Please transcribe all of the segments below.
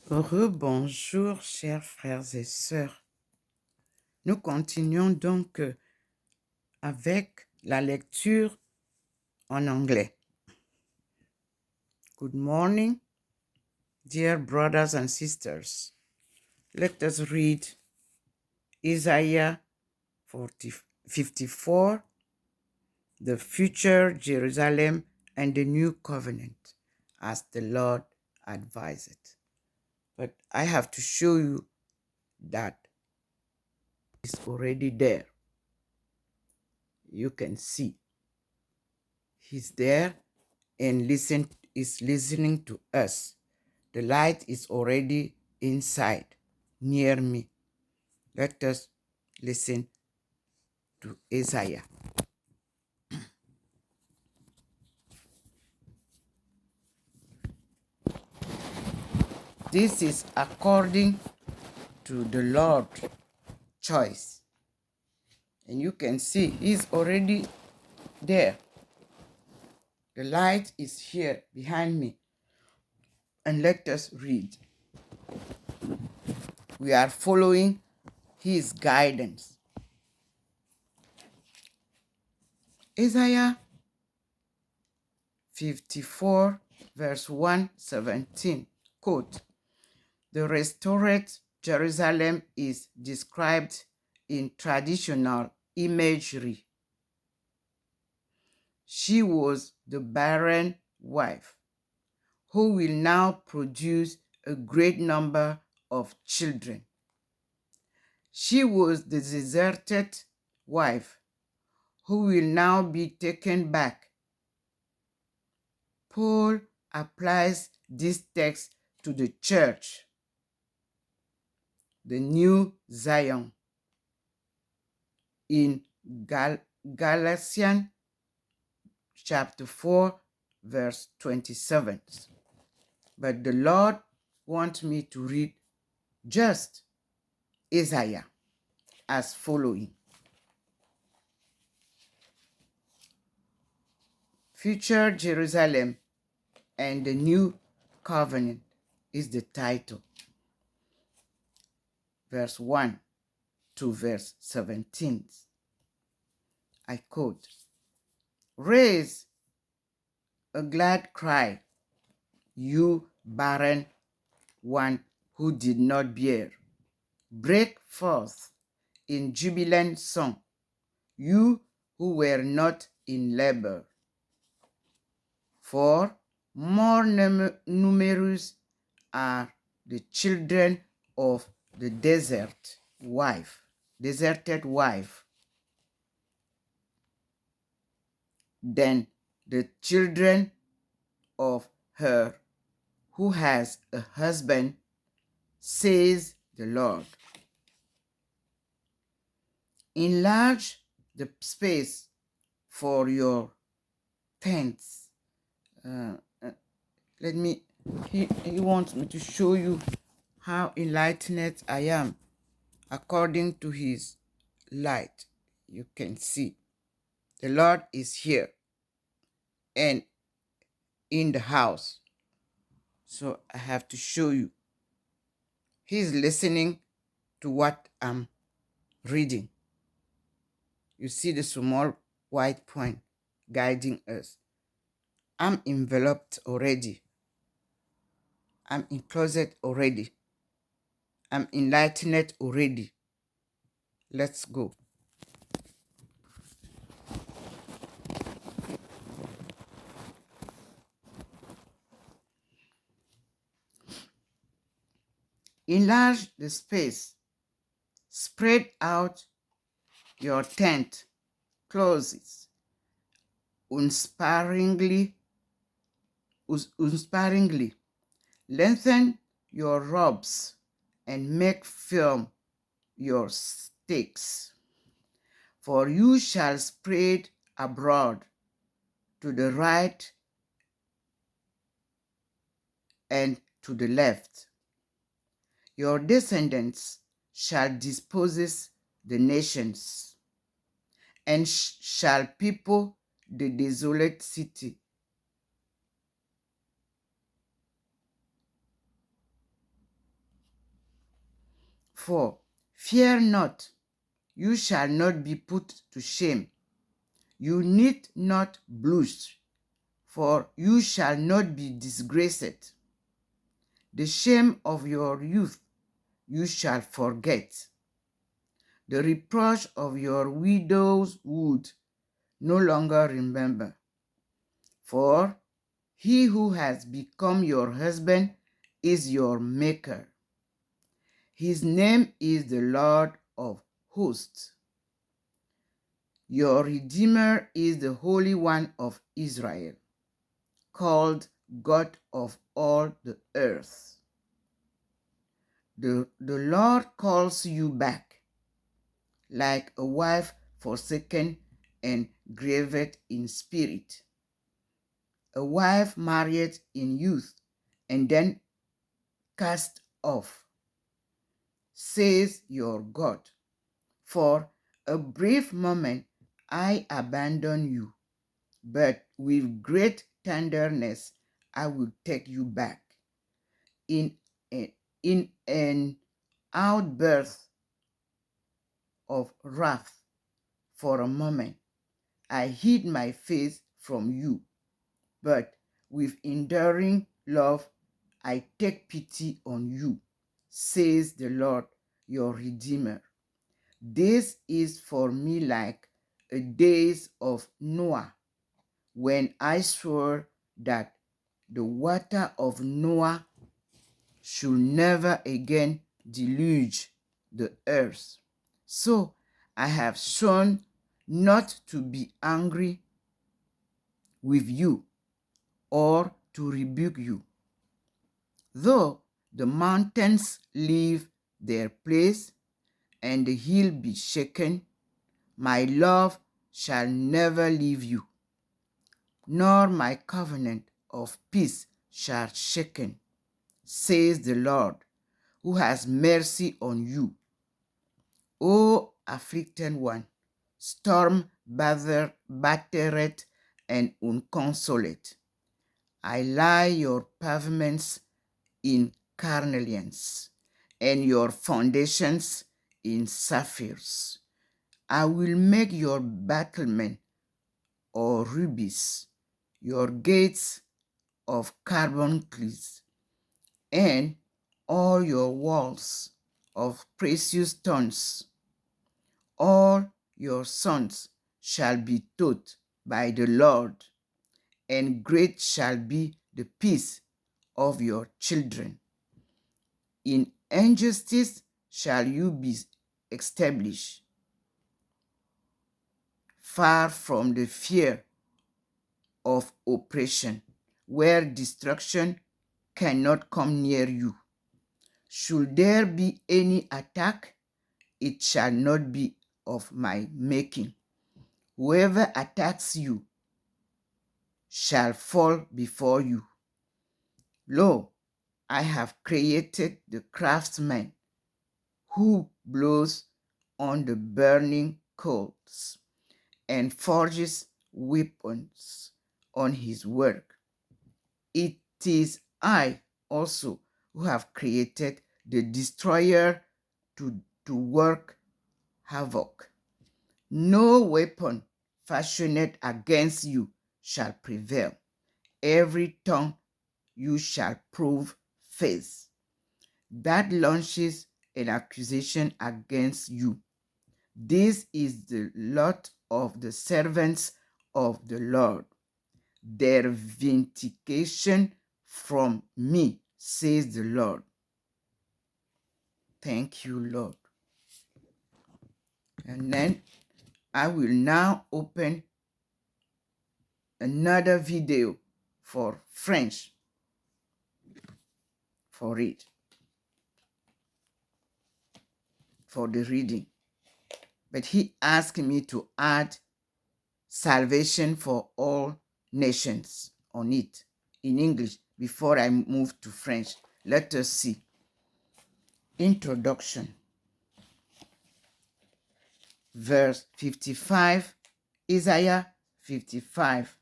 Rebonjour, chers frères et sœurs. Nous continuons donc avec la lecture en anglais. Good morning, dear brothers and sisters. Let us read Isaiah 54, the future Jerusalem and the new covenant, as the Lord advised. But I have to show you that it's already there. You can see he's there and is listening to us. The light is already inside, near me. Let us listen to Isaiah. This is according to the Lord's choice. And you can see he's already there. The light is here behind me. And let us read. We are following his guidance. Isaiah 54, verse 117, quote, "The restored Jerusalem is described in traditional imagery. She was the barren wife who will now produce a great number of children. She was the deserted wife who will now be taken back." Paul applies this text to the church, the new Zion, in Galatians chapter 4, verse 27. But the Lord wants me to read just Isaiah as following. Future Jerusalem and the New Covenant is the title. Verse 1 to verse 17. I quote, "Raise a glad cry, you barren one who did not bear. Break forth in jubilant song, you who were not in labor. For more numerous are the children of the deserted wife, than the children of her who has a husband, says the Lord. Enlarge the space for your tents." He wants me to show you how enlightened I am according to his light. You can see the Lord is here and in the house. So I have to show you. He's listening to what I'm reading. You see the small white point guiding us. I'm enveloped already. I'm enclosed already. I'm enlightened already. Let's go. Enlarge the space. Spread out your tent closes unsparingly. Lengthen your robes and make firm your stakes. For you shall spread abroad to the right and to the left. Your descendants shall dispossess the nations and shall people the desolate city. For fear not, you shall not be put to shame. You need not blush, for you shall not be disgraced. The shame of your youth you shall forget. The reproach of your widowhood no longer remember. For he who has become your husband is your maker. His name is the Lord of hosts. Your Redeemer is the Holy One of Israel, called God of all the earth. The Lord calls you back, like a wife forsaken and grieved in spirit, a wife married in youth and then cast off, says your God. For a brief moment I abandon you, but with great tenderness I will take you back. In an outburst of wrath, for a moment I hid my face from you, but with enduring love I take pity on you, says the Lord your Redeemer. This is for me like the days of Noah, when I swore that the water of Noah should never again deluge the earth. So I have sworn not to be angry with you or to rebuke you. Though the mountains leave their place and the hill be shaken, my love shall never leave you, nor my covenant of peace shall shaken, says the Lord, who has mercy on you. O afflicted one, battered and unconsolate, I lie your pavements in carnelians, and your foundations in sapphires. I will make your battlement or rubies, your gates of carbuncles, and all your walls of precious stones. All your sons shall be taught by the Lord, and great shall be the peace of your children. In injustice shall you be established, far from the fear of oppression, where destruction cannot come near you. Should there be any attack, it shall not be of my making. Whoever attacks you shall fall before you. Lo, I have created the craftsman who blows on the burning coals and forges weapons on his work. It is I also who have created the destroyer to work havoc. No weapon fashioned against you shall prevail. Every tongue you shall prove false that launches an accusation against you. This is the lot of the servants of the Lord, their vindication from me, says the Lord. Thank you, Lord. And then I will now open another video for French for it, for the reading. But he asked me to add salvation for all nations on it in English before I move to French. Let us see. Introduction. Verse 55, Isaiah 55,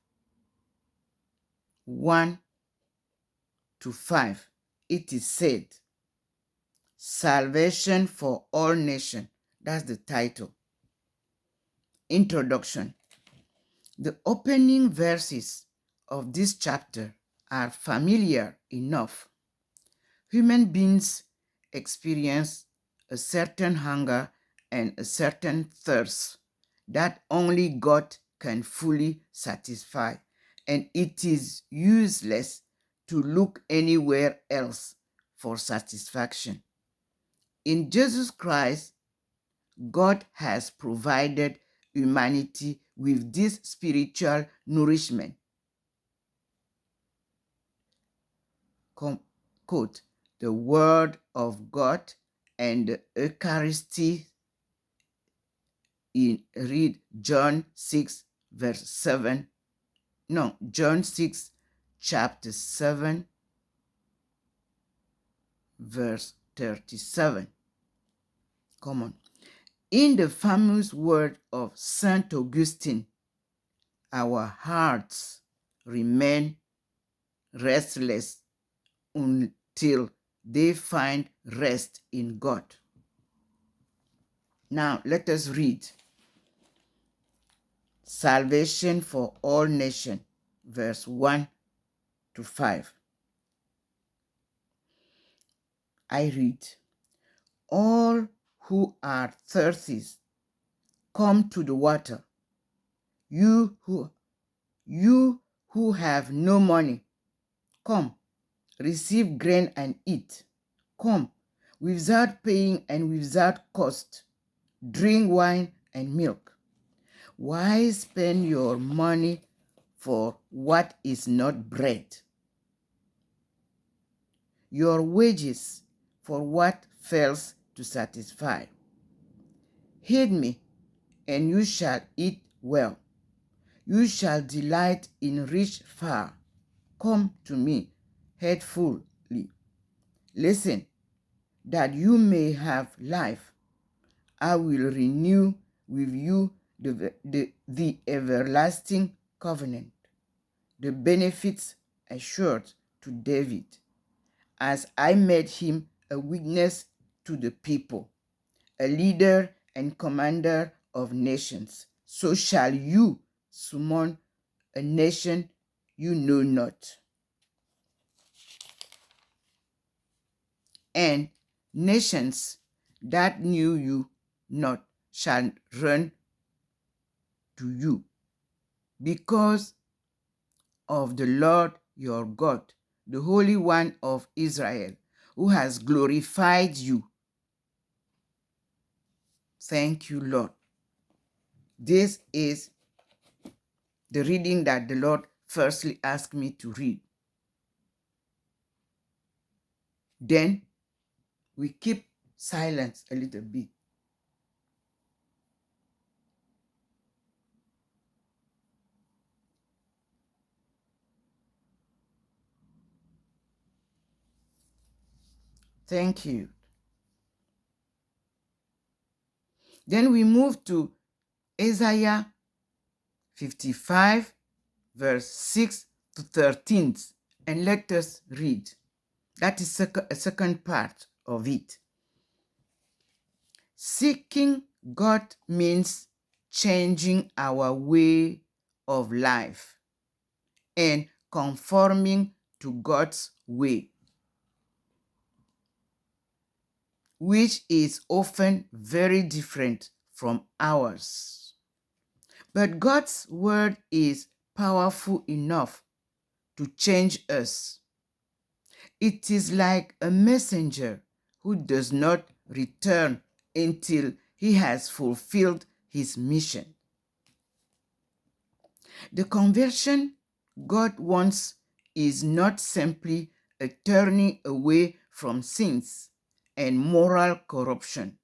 1 to 5. It is said, Salvation for All Nations. That's the title. Introduction. The opening verses of this chapter are familiar enough. Human beings experience a certain hunger and a certain thirst that only God can fully satisfy, and it is useless to look anywhere else for satisfaction. In Jesus Christ, God has provided humanity with this spiritual nourishment. Quote, the Word of God and the Eucharisty. Read John 6, verse 7. No, John 6, chapter 7, verse 37. Come on. In the famous word of Saint Augustine, our hearts remain restless until they find rest in God. Now, let us read Salvation for All Nations, verse 1 to 5. I read, all who are thirsty, come to the water. You who have no money, come, receive grain and eat. Come, without paying and without cost, drink wine and milk. Why spend your money for what is not bread? Your wages for what fails to satisfy. Heed me, and you shall eat well. You shall delight in rich fare. Come to me, heedfully. Listen, that you may have life. I will renew with you the everlasting covenant, the benefits assured to David, as I made him a witness to the people, a leader and commander of nations. So shall you summon a nation you know not, and nations that knew you not shall run to you, because of the Lord your God, the Holy One of Israel, who has glorified you. Thank you, Lord. This is the reading that the Lord firstly asked me to read. Then we keep silence a little bit. Thank you. Then we move to Isaiah 55, verse 6 to 13, and let us read. That is a second part of it. Seeking God means changing our way of life and conforming to God's way, which is often very different from ours. But God's word is powerful enough to change us. It is like a messenger who does not return until he has fulfilled his mission. The conversion God wants is not simply a turning away from sins and moral corruption.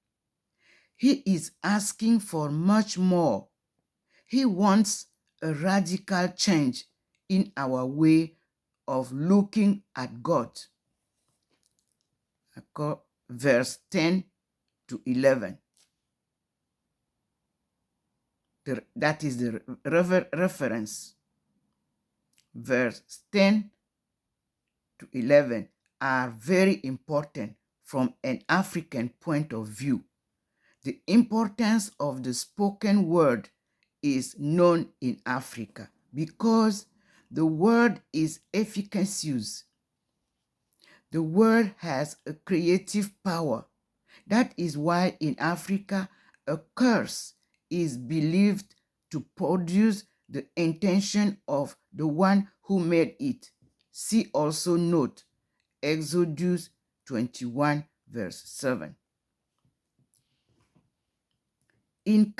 He is asking for much more. He wants a radical change in our way of looking at God. Verse 10 to 11. That is the reference. Verse 10 to 11 are very important from an African point of view. The importance of the spoken word is known in Africa because the word is efficacious. The word has a creative power. That is why in Africa, a curse is believed to produce the intention of the one who made it. See also note Exodus 21 verse 7. In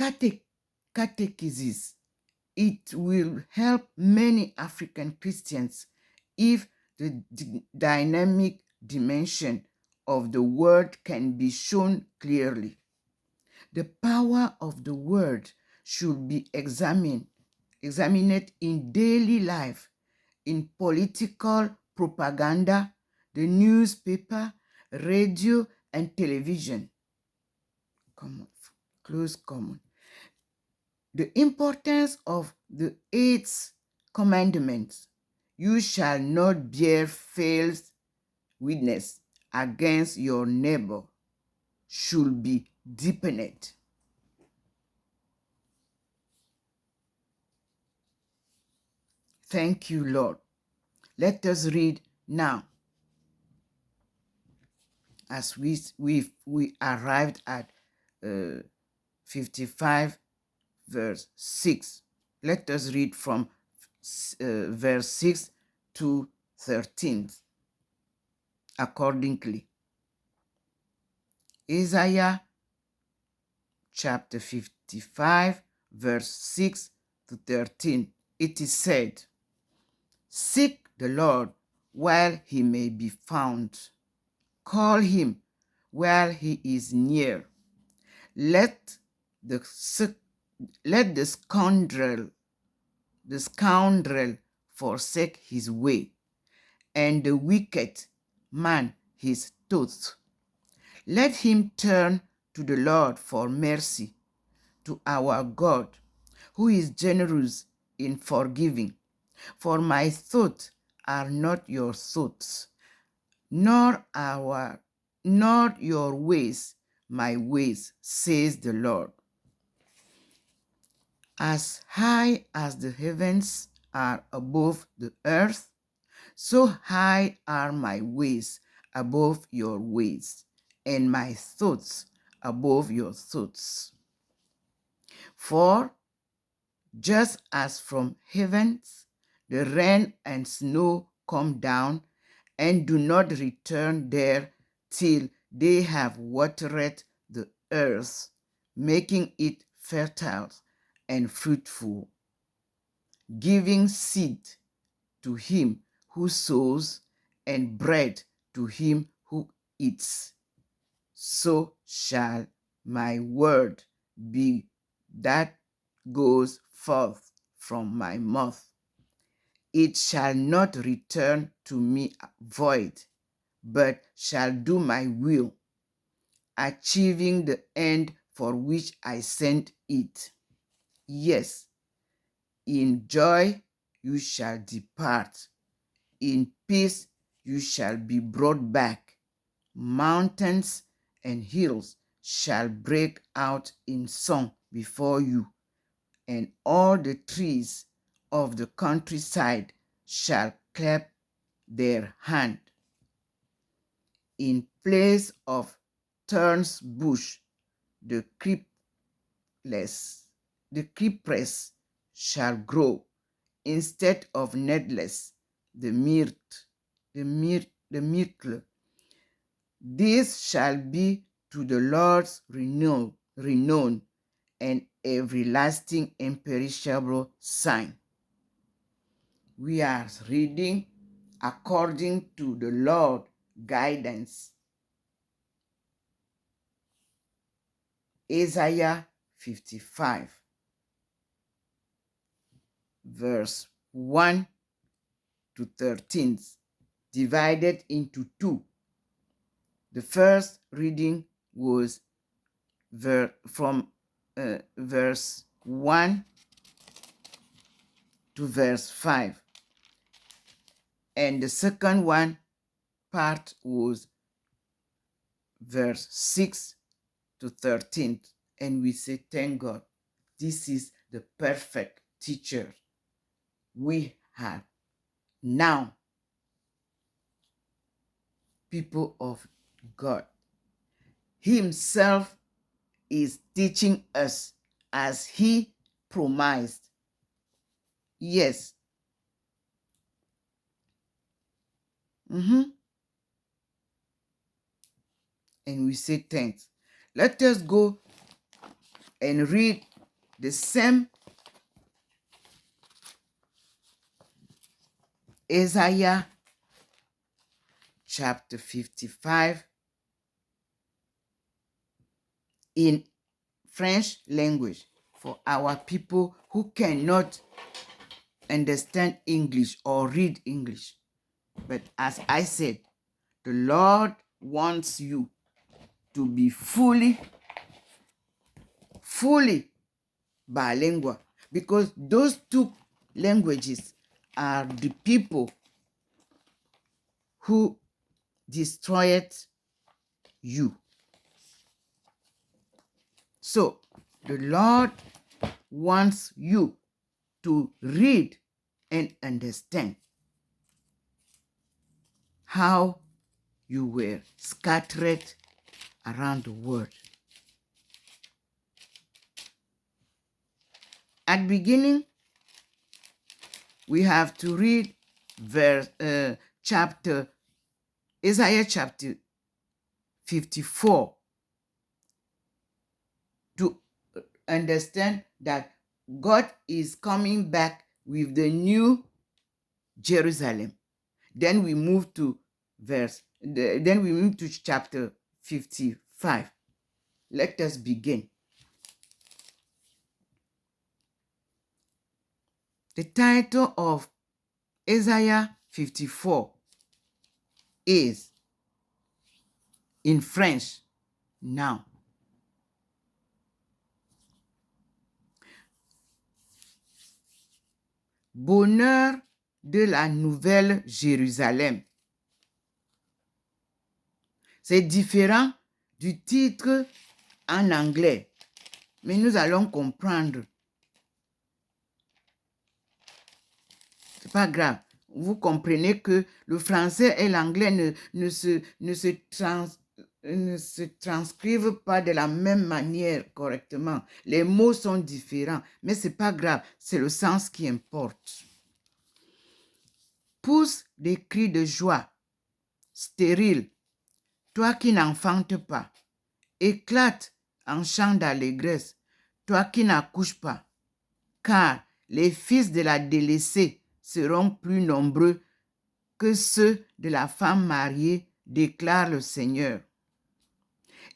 catechesis, it will help many African Christians if the dynamic dimension of the word can be shown clearly. The power of the word should be examined in daily life, in political propaganda, the newspaper, radio, and television. Close common. The importance of the eighth commandment, you shall not bear false witness against your neighbor, should be deepened. Thank you, Lord. Let us read now. As we arrived at 55 verse 6. Let us read from verse 6 to 13 accordingly. Isaiah chapter 55 verse 6 to 13. It is said, seek the Lord while he may be found. Call him while he is near. Let the scoundrel forsake his way, and the wicked man his thoughts. Let him turn to the Lord for mercy, to our God, who is generous in forgiving. For my thoughts are not your thoughts, nor your ways my ways, says the Lord. As high as the heavens are above the earth, so high are my ways above your ways, and my thoughts above your thoughts. For just as from heavens the rain and snow come down, and do not return there till they have watered the earth, making it fertile and fruitful, giving seed to him who sows and bread to him who eats, so shall my word be that goes forth from my mouth. It shall not return to me void, but shall do my will, achieving the end for which I sent it. Yes, in joy you shall depart. In peace you shall be brought back. Mountains and hills shall break out in song before you, and all the trees of the countryside shall clap their hand. In place of thorns bush, the cypress shall grow. Instead of needles, the myrtle. This shall be to the Lord's renown, an everlasting imperishable sign. We are reading according to the Lord's guidance. Isaiah 55, verse 1 to 13, divided into two. The first reading was from verse 1 to verse 5. And the second one part was verse 6 to 13. And we say, thank God, this is the perfect teacher we have now, people of God. He himself is teaching us as he promised. Yes. And we say thanks. Let us go and read the same Isaiah chapter 55 in French language for our people who cannot understand English or read English. But as I said, the Lord wants you to be fully bilingual, because those two languages are the people who destroyed you. So the Lord wants you to read and understand how you were scattered around the world. At the beginning, we have to read Isaiah chapter 54 to understand that God is coming back with the new Jerusalem. Then we move to chapter 55. Let us begin. The title of Isaiah 54 is, in French, now. Bonheur de la nouvelle Jérusalem. C'est différent du titre en anglais, mais nous allons comprendre. C'est pas grave. Vous comprenez que le français et l'anglais ne se transcrivent pas de la même manière correctement. Les mots sont différents, mais c'est pas grave, c'est le sens qui importe. Pousse des cris de joie, stérile, toi qui n'enfantes pas. Éclate en chant d'allégresse, toi qui n'accouches pas, car les fils de la délaissée seront plus nombreux que ceux de la femme mariée, déclare le Seigneur.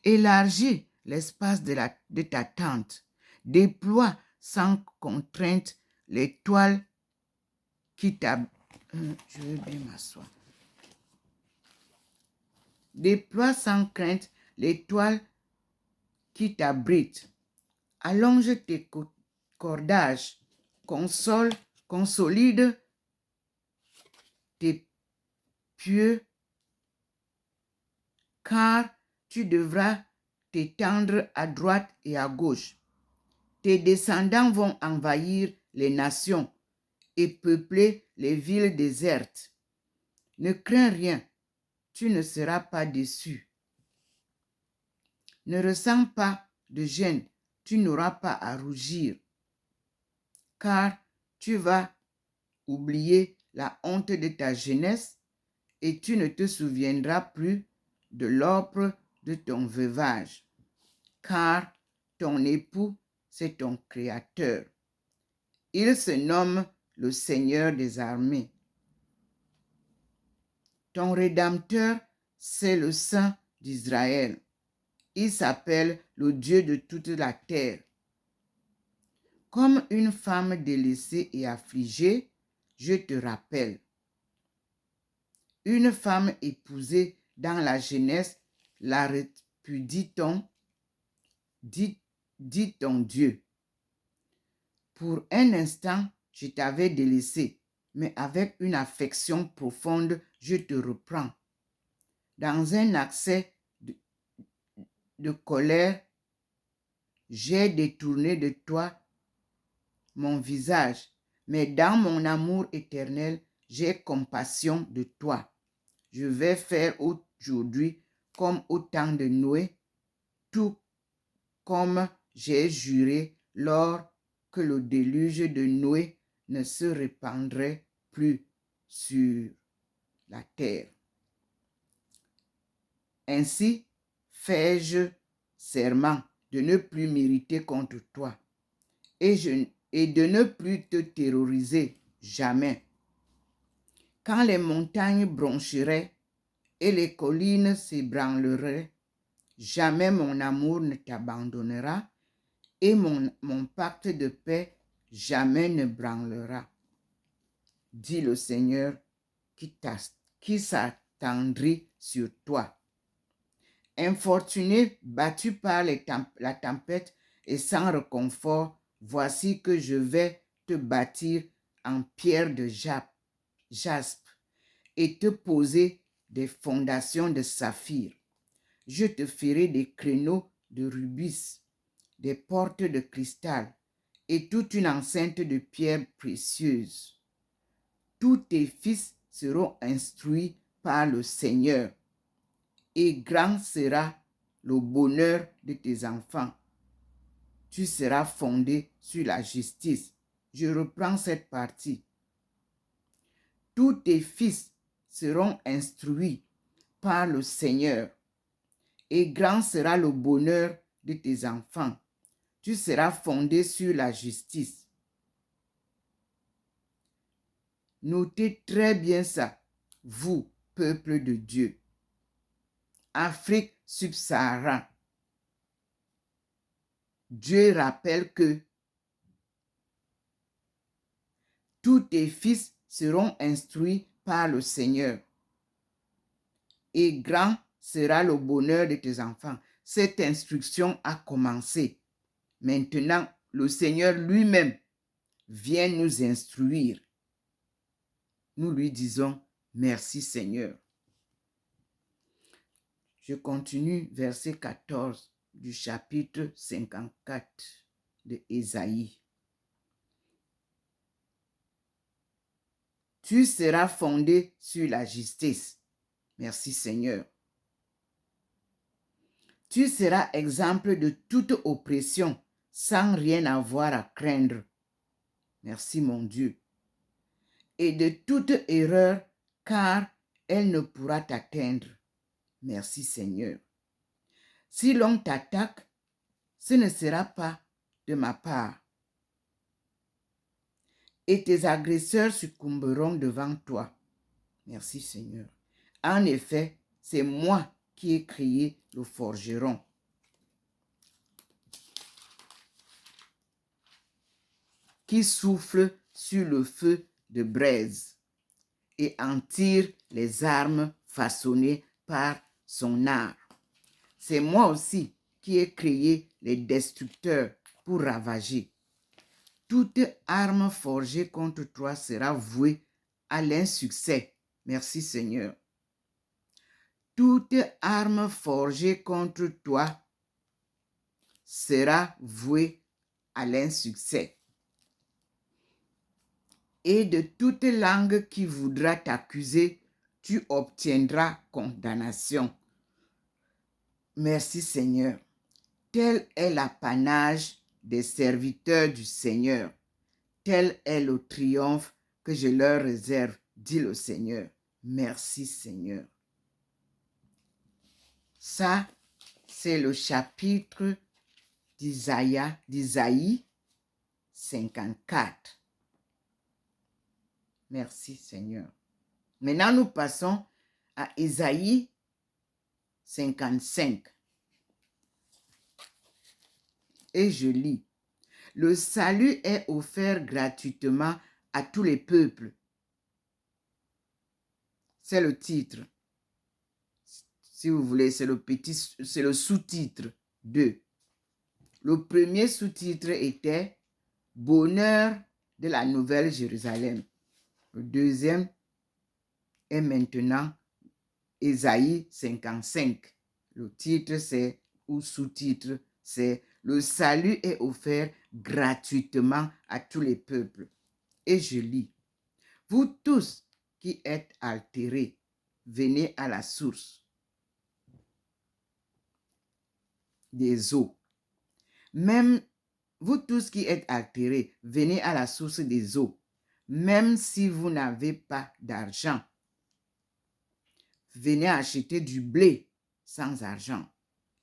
Élargis l'espace de ta tente, déploie sans contrainte les toiles qui t'abritent. Je vais bien m'asseoir. Déploie sans crainte les toiles qui t'abritent. Allonge tes cordages, consolide tes pieux, car tu devras t'étendre à droite et à gauche. Tes descendants vont envahir les nations et peupler les villes désertes. Ne crains rien, tu ne seras pas déçu. Ne ressens pas de gêne, tu n'auras pas à rougir, car tu vas oublier la honte de ta jeunesse et tu ne te souviendras plus de l'opre de ton veuvage, car ton époux, c'est ton Créateur. Il se nomme le Seigneur des armées. Ton Rédempteur, c'est le Saint d'Israël. Il s'appelle le Dieu de toute la terre. Comme une femme délaissée et affligée, je te rappelle. Une femme épousée dans la jeunesse, la répudie-t-on, dit ton Dieu. Pour un instant, je t'avais délaissé, mais avec une affection profonde, je te reprends. Dans un accès de colère, j'ai détourné de toi mon visage, mais dans mon amour éternel, j'ai compassion de toi. Je vais faire aujourd'hui comme au temps de Noé, tout comme j'ai juré lors que le déluge de Noé ne se répandrait plus sur la terre. Ainsi fais-je serment de ne plus m'irriter contre toi et de ne plus te terroriser jamais. Quand les montagnes broncheraient et les collines s'ébranleraient, jamais mon amour ne t'abandonnera et mon pacte de paix jamais ne branlera, dit le Seigneur qui s'attendrit sur toi. Infortuné, battu par la tempête et sans réconfort, voici que je vais te bâtir en pierre de jaspe et te poser des fondations de saphir. Je te ferai des créneaux de rubis, des portes de cristal et toute une enceinte de pierres précieuses. Tous tes fils seront instruits par le Seigneur, et grand sera le bonheur de tes enfants. Tu seras fondé sur la justice. Je reprends cette partie. Tous tes fils seront instruits par le Seigneur, et grand sera le bonheur de tes enfants. Tu seras fondé sur la justice. Notez très bien ça, vous, peuple de Dieu. Afrique subsaharienne. Dieu rappelle que tous tes fils seront instruits par le Seigneur, et grand sera le bonheur de tes enfants. Cette instruction a commencé. Maintenant, le Seigneur lui-même vient nous instruire. Nous lui disons merci Seigneur. Je continue verset 14 du chapitre 54 de Ésaïe. Tu seras fondé sur la justice. Merci Seigneur. Tu seras exemple de toute oppression sans rien avoir à craindre. Merci mon Dieu. Et de toute erreur car elle ne pourra t'atteindre. Merci Seigneur. Si l'on t'attaque, ce ne sera pas de ma part. Et tes agresseurs succomberont devant toi. Merci Seigneur. En effet, c'est moi qui ai créé le forgeron. Qui souffle sur le feu de braise et en tire les armes façonnées par son art. C'est moi aussi qui ai créé les destructeurs pour ravager. Toute arme forgée contre toi sera vouée à l'insuccès. Merci Seigneur. Toute arme forgée contre toi sera vouée à l'insuccès. Et de toute langue qui voudra t'accuser, tu obtiendras condamnation. Merci Seigneur. Tel est l'apanage des serviteurs du Seigneur. Tel est le triomphe que je leur réserve, dit le Seigneur. Merci Seigneur. Ça, c'est le chapitre d'Isaïe 54. Merci Seigneur. Maintenant, nous passons à Ésaïe 55. Et je lis. Le salut est offert gratuitement à tous les peuples. C'est le titre. Si vous voulez, c'est le sous-titre 2. Le premier sous-titre était Bonheur de la Nouvelle Jérusalem. Le deuxième est maintenant Ésaïe 55. Le titre c'est ou sous-titre, c'est « Le salut est offert gratuitement à tous les peuples ». Et je lis « Vous tous qui êtes altérés, venez à la source des eaux. Même vous tous qui êtes altérés, venez à la source des eaux. Même si vous n'avez pas d'argent, venez acheter du blé sans argent,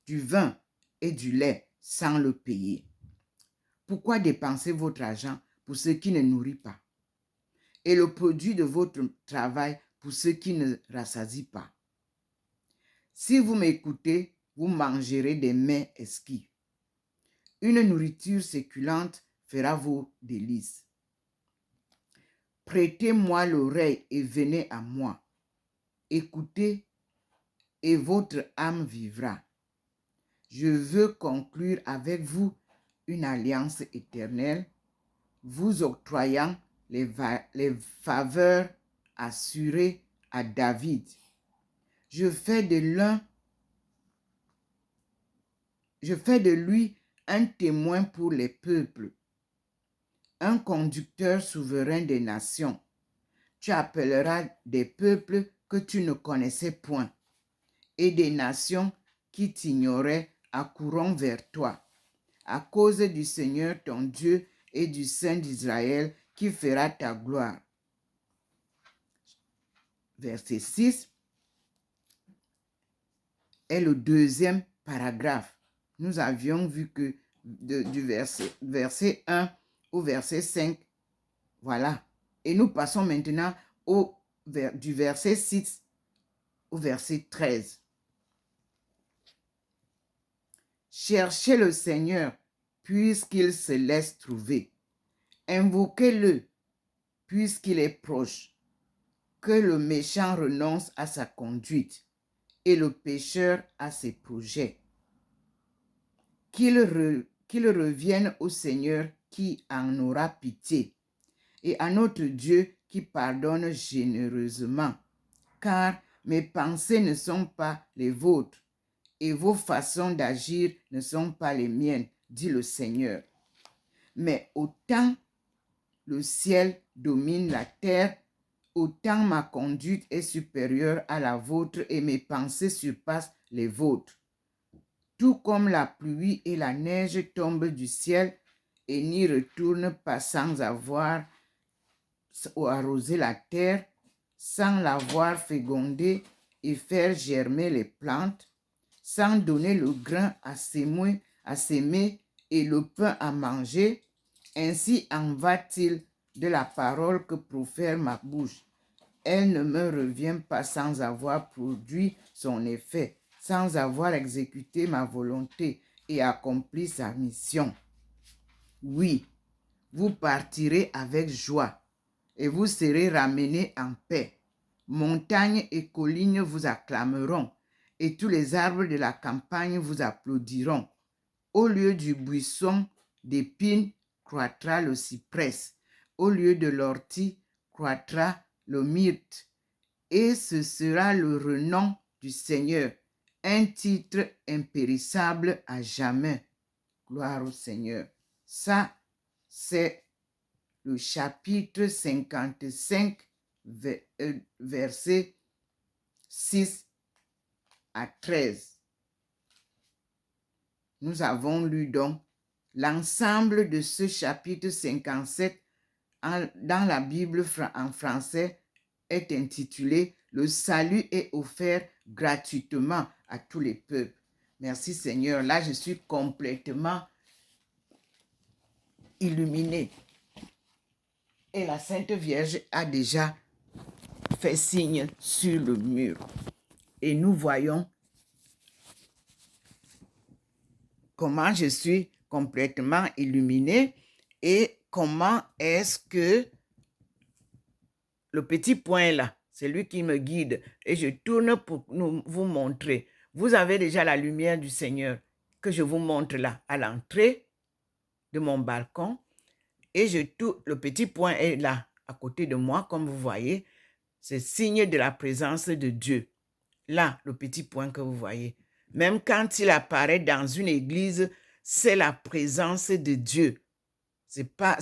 du vin et du lait sans le payer. Pourquoi dépenser votre argent pour ce qui ne nourrit pas et le produit de votre travail pour ce qui ne rassasie pas? Si vous m'écoutez, vous mangerez des mets exquis. Une nourriture séculente fera vos délices. Prêtez-moi l'oreille et venez à moi. Écoutez et votre âme vivra. Je veux conclure avec vous une alliance éternelle, vous octroyant les faveurs assurées à David. Je fais de lui un témoin pour les peuples, un conducteur souverain des nations. Tu appelleras des peuples que tu ne connaissais point, et des nations qui t'ignoraient accourront vers toi, à cause du Seigneur ton Dieu et du Saint d'Israël qui fera ta gloire. Verset 6 est le deuxième paragraphe. Nous avions vu que du verset 1 au verset 5, voilà. Et nous passons maintenant du verset 6 au verset 13. Cherchez le Seigneur puisqu'il se laisse trouver. Invoquez-le puisqu'il est proche. Que le méchant renonce à sa conduite et le pécheur à ses projets. Qu'il revienne au Seigneur qui en aura pitié et à notre Dieu qui pardonne généreusement. Car mes pensées ne sont pas les vôtres et vos façons d'agir ne sont pas les miennes, dit le Seigneur. Mais autant le ciel domine la terre, autant ma conduite est supérieure à la vôtre et mes pensées surpassent les vôtres. Tout comme la pluie et la neige tombent du ciel et n'y retournent pas sans avoir arrosé la terre, sans l'avoir fécondée et faire germer les plantes, sans donner le grain à semer et le pain à manger, ainsi en va-t-il de la parole que profère ma bouche. Elle ne me revient pas sans avoir produit son effet, sans avoir exécuté ma volonté et accompli sa mission. Oui, vous partirez avec joie et vous serez ramenés en paix. Montagnes et collines vous acclameront et tous les arbres de la campagne vous applaudiront. Au lieu du buisson d'épines croîtra le cyprès. Au lieu de l'ortie croîtra le myrte. Et ce sera le renom du Seigneur, un titre impérissable à jamais. Gloire au Seigneur. Ça, c'est le chapitre 55, versets 6 à 13. Nous avons lu donc l'ensemble de ce chapitre 57 dans la Bible en français est intitulé « Le salut est offert gratuitement à tous les peuples ». Merci Seigneur, là je suis complètement illuminée. Et la Sainte Vierge a déjà fait signe sur le mur. Et nous voyons comment je suis complètement illuminée et comment est-ce que le petit point là, c'est lui qui me guide et je tourne pour vous montrer. Vous avez déjà la lumière du Seigneur que je vous montre là à l'entrée de mon balcon et le petit point est là à côté de moi comme vous voyez. C'est signe de la présence de Dieu. Là, le petit point que vous voyez. Même quand il apparaît dans une église, c'est la présence de Dieu. C'est pas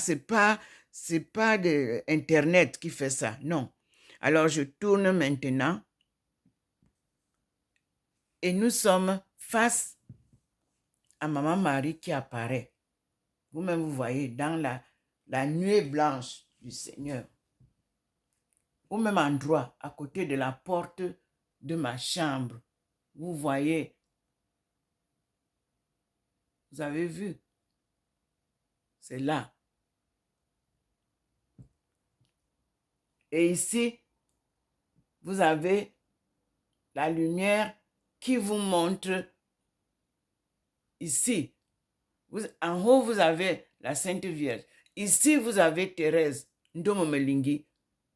de Internet qui fait ça, non. Alors, je tourne maintenant et nous sommes face à Maman Marie qui apparaît. Vous-même, vous voyez, dans la nuée blanche du Seigneur. Au même endroit, à côté de la porte de ma chambre. Vous voyez. Vous avez vu? C'est là. Et ici, vous avez la lumière qui vous montre ici. En haut, vous avez la Sainte Vierge. Ici, vous avez Thérèse Ndomo Melingi,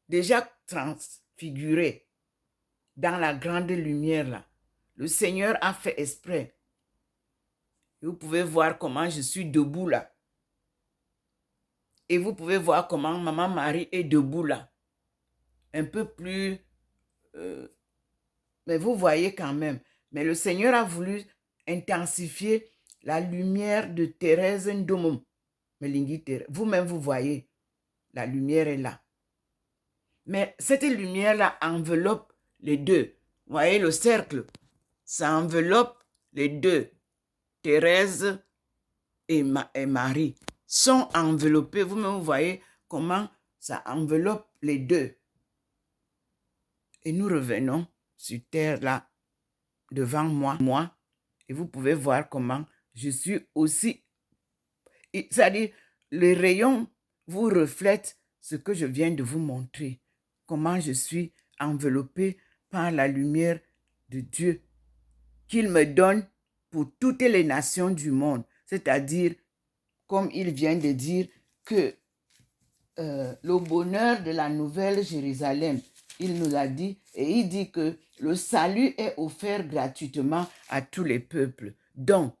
déjà transfigurée dans la grande lumière là. Le Seigneur a fait exprès. Vous pouvez voir comment je suis debout là. Et vous pouvez voir comment Maman Marie est debout là. Un peu plus... mais vous voyez quand même. Mais le Seigneur a voulu intensifier la lumière de Thérèse Ndomo Melingi. Vous-même, vous voyez. La lumière est là. Mais cette lumière-là enveloppe les deux. Vous voyez le cercle? Ça enveloppe les deux. Thérèse et Marie sont enveloppés. Vous-même, vous voyez comment ça enveloppe les deux. Et nous revenons sur terre là, devant moi. Et vous pouvez voir comment je suis aussi. C'est-à-dire, les rayons vous reflètent ce que je viens de vous montrer. Comment je suis enveloppé par la lumière de Dieu qu'il me donne pour toutes les nations du monde. C'est-à-dire, comme il vient de dire, que le bonheur de la nouvelle Jérusalem, il nous a dit, et il dit que le salut est offert gratuitement à tous les peuples. Donc,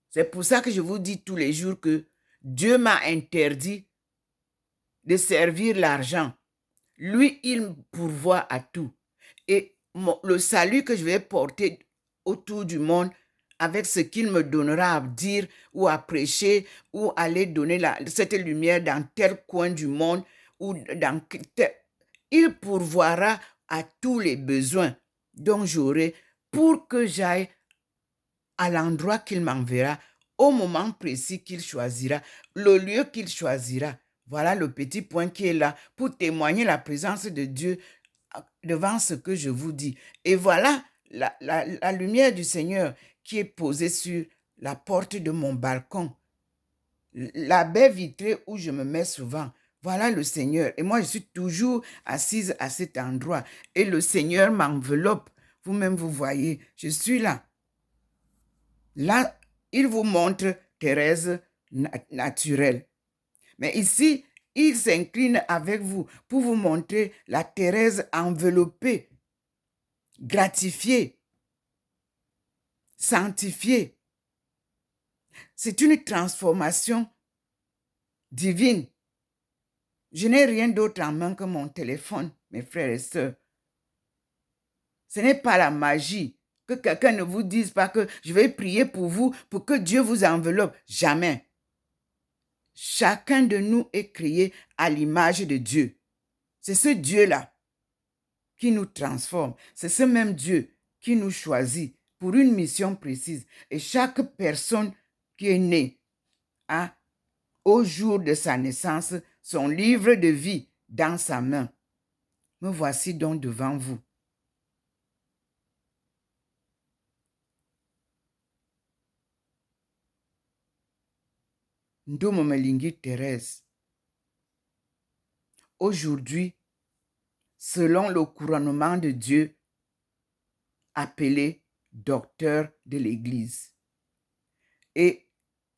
c'est pour ça que je vous dis tous les jours que Dieu m'a interdit de servir l'argent. Lui, il pourvoit à tout. Et le salut que je vais porter autour du monde, avec ce qu'il me donnera à dire ou à prêcher ou aller donner cette lumière dans tel coin du monde, ou il pourvoira à tous les besoins dont j'aurai pour que j'aille à l'endroit qu'il m'enverra, au moment précis qu'il choisira, le lieu qu'il choisira. Voilà le petit point qui est là pour témoigner la présence de Dieu devant ce que je vous dis. Et voilà la lumière du Seigneur qui est posée sur la porte de mon balcon. La baie vitrée où je me mets souvent. Voilà le Seigneur. Et moi, je suis toujours assise à cet endroit. Et le Seigneur m'enveloppe. Vous-même, vous voyez, je suis là. Là, il vous montre Thérèse naturelle. Mais ici, il s'incline avec vous pour vous montrer la Thérèse enveloppée, gratifiée, sanctifiée. C'est une transformation divine. Je n'ai rien d'autre en main que mon téléphone, mes frères et sœurs. Ce n'est pas la magie. Que quelqu'un ne vous dise pas que je vais prier pour vous, pour que Dieu vous enveloppe. Jamais. Chacun de nous est créé à l'image de Dieu. C'est ce Dieu-là qui nous transforme. C'est ce même Dieu qui nous choisit pour une mission précise. Et chaque personne qui est née a, au jour de sa naissance, son livre de vie dans sa main. Me voici donc devant vous. Ndomo Melingi Thérèse. Aujourd'hui, selon le couronnement de Dieu, appelé docteur de l'Église. Et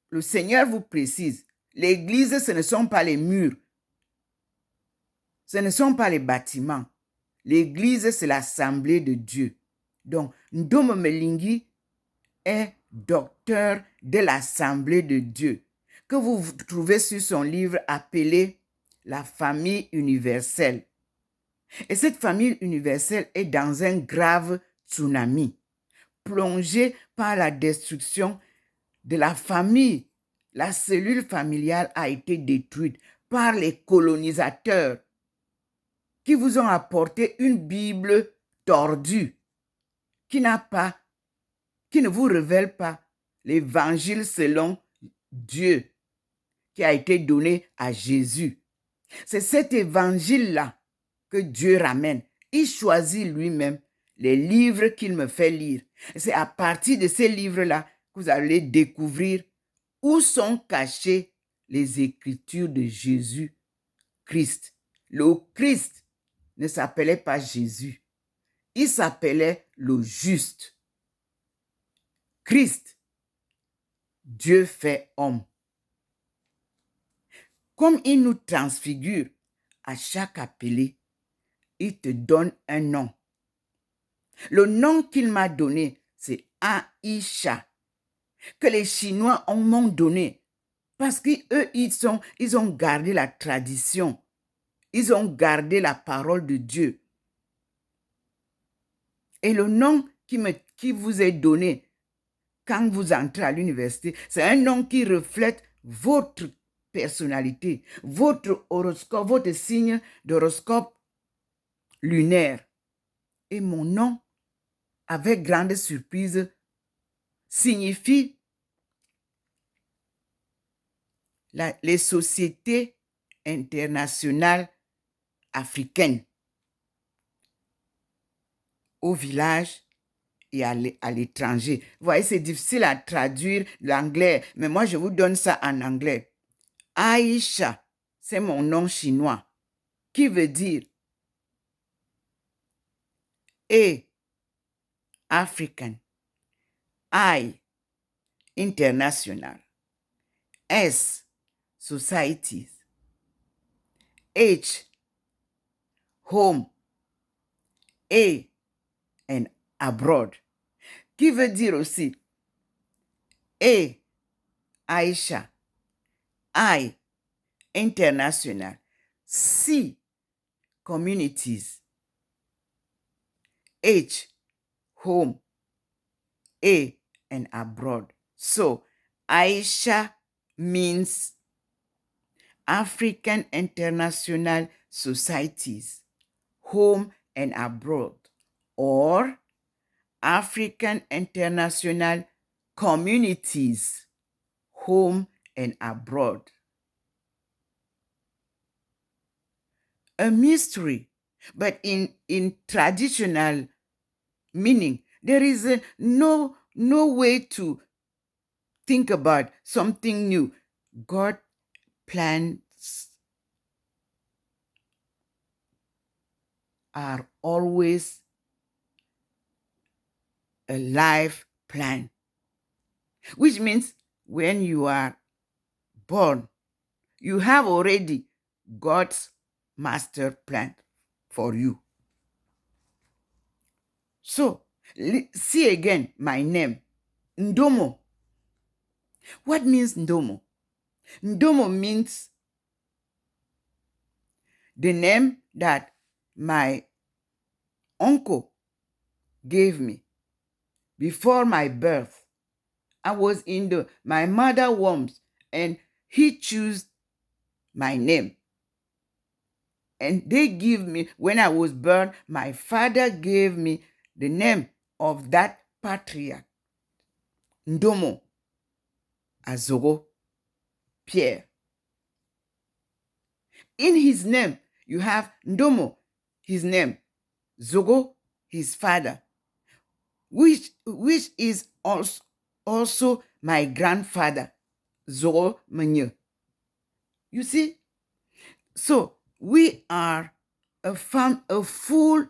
le Seigneur vous précise, l'Église, ce ne sont pas les murs, ce ne sont pas les bâtiments. L'Église, c'est l'assemblée de Dieu. Donc, Ndomo Melingi est docteur de l'assemblée de Dieu, que vous trouvez sur son livre appelé La famille universelle. Et cette famille universelle est dans un grave tsunami. plongé par la destruction de la famille. La cellule familiale a été détruite par les colonisateurs qui vous ont apporté une Bible tordue qui ne vous révèle pas l'évangile selon Dieu qui a été donné à Jésus. C'est cet évangile-là que Dieu ramène. Il choisit lui-même les livres qu'il me fait lire. C'est à partir de ces livres-là que vous allez découvrir où sont cachées les écritures de Jésus-Christ. Le Christ ne s'appelait pas Jésus. Il s'appelait le juste. Christ, Dieu fait homme. Comme il nous transfigure à chaque appelé, il te donne un nom. Le nom qu'il m'a donné, c'est Aïcha, que les Chinois m'ont donné parce qu'eux, ils ont gardé la tradition. Ils ont gardé la parole de Dieu. Et le nom qui vous est donné quand vous entrez à l'université, c'est un nom qui reflète votre personnalité, votre horoscope, votre signe d'horoscope lunaire. Et mon nom, avec grande surprise, signifie les sociétés internationales africaines au village et à l'étranger. Vous voyez, c'est difficile à traduire l'anglais, mais moi, je vous donne ça en anglais. Aïcha, c'est mon nom chinois, qui veut dire A, African, I, international, S, societies, H, home, A, and abroad, qui veut dire aussi A, Aïcha, I, international, C, communities, H, home, A, and abroad. So, Aïcha means African International Societies, home and abroad, or African International Communities, home and abroad. A mystery, but in traditional meaning, there is no way to think about something new. God plans are always a life plan, which means when you are born, you have already God's master plan for you. So, see again my name, Ndomo. What means Ndomo? Ndomo means the name that my uncle gave me before my birth. I was in my mother wombs and he chose my name. And they give me, when I was born, my father gave me the name of that patriarch, Ndomo Azoro Pierre. In his name, you have Ndomo, his name, Zogo, his father, which is also my grandfather, Zoro Menye. You see? So we are a full,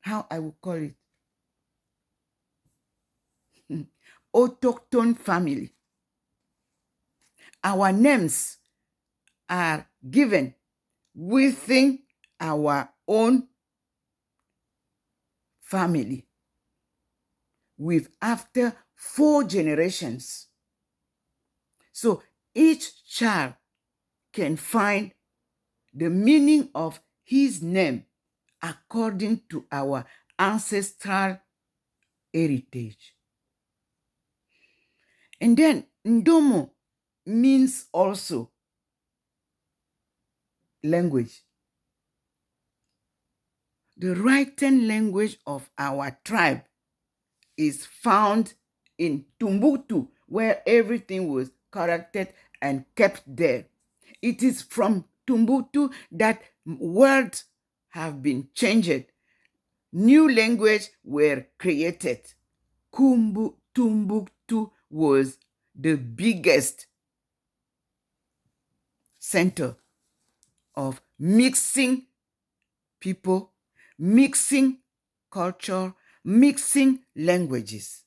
how I would call it, autochthone family. Our names are given within our own family with after 4 generations. So each child can find the meaning of his name according to our ancestral heritage. And then Ndomo means also language. The written language of our tribe is found in Timbuktu, where everything was corrected and kept there. It is from Timbuktu that words have been changed. New language were created. Timbuktu was the biggest center of mixing people, mixing culture, mixing languages.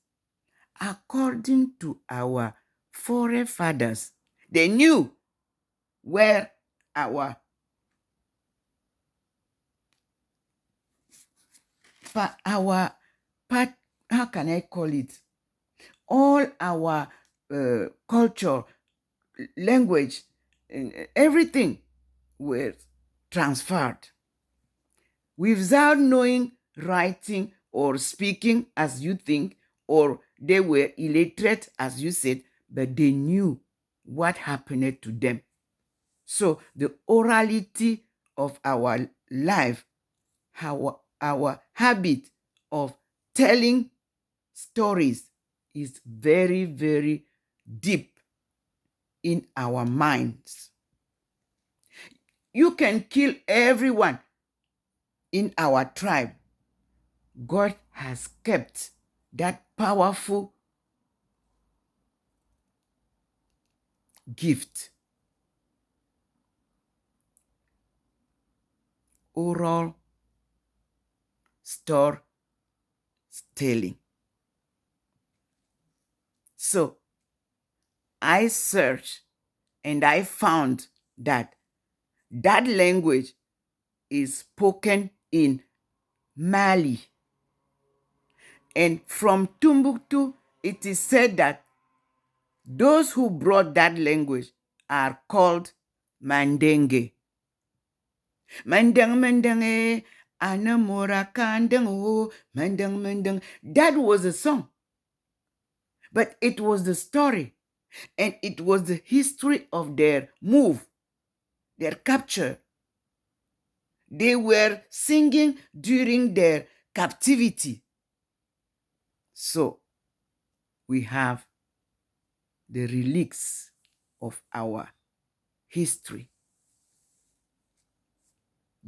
According to our forefathers, they knew where our how can I call it? All our culture, language, everything were transferred. Without knowing writing or speaking as you think, or they were illiterate as you said, but they knew what happened to them. So the orality of our life, our habit of telling stories is very, very deep in our minds. You can kill everyone in our tribe. God has kept that powerful gift. Oral storytelling. So I searched and I found that language is spoken in Mali. And from Timbuktu, it is said that those who brought that language are called Mandenge. Mandeng Mandenge, Anamora Kandeng, Mandeng Mandeng. That was a song. But it was the story. And it was the history of their move, their capture. They were singing during their captivity. So we have the relics of our history.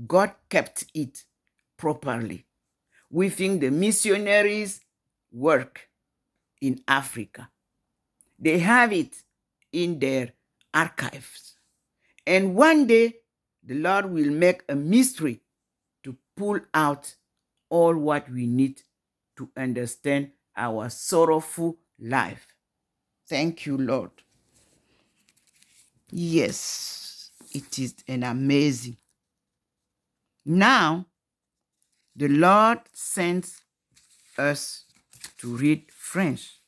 God kept it properly within the missionaries' work in Africa. They have it in their archives. And one day, the Lord will make a mystery to pull out all what we need to understand our sorrowful life. Thank you, Lord. Yes, it is an amazing. Now, the Lord sends us to read French.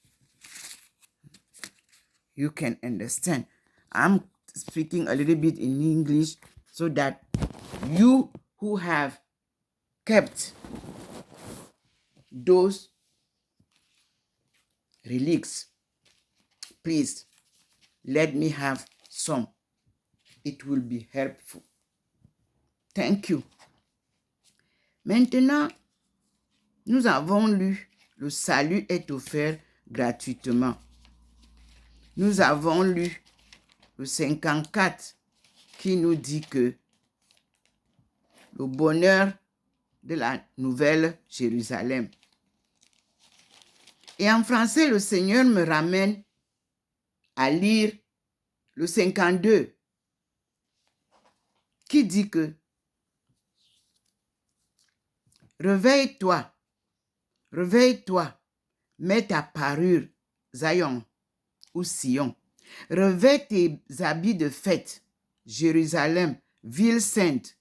You can understand. I'm speaking a little bit in English so that you who have kept those relics, please let me have some. It will be helpful. Thank you. Maintenant, nous avons lu Le salut est offert gratuitement. Nous avons lu le 54 qui nous dit que le bonheur de la nouvelle Jérusalem. Et en français, le Seigneur me ramène à lire le 52 qui dit que réveille-toi, réveille-toi, mets ta parure, Zion ou Sion. Revêt tes habits de fête, Jérusalem, ville sainte,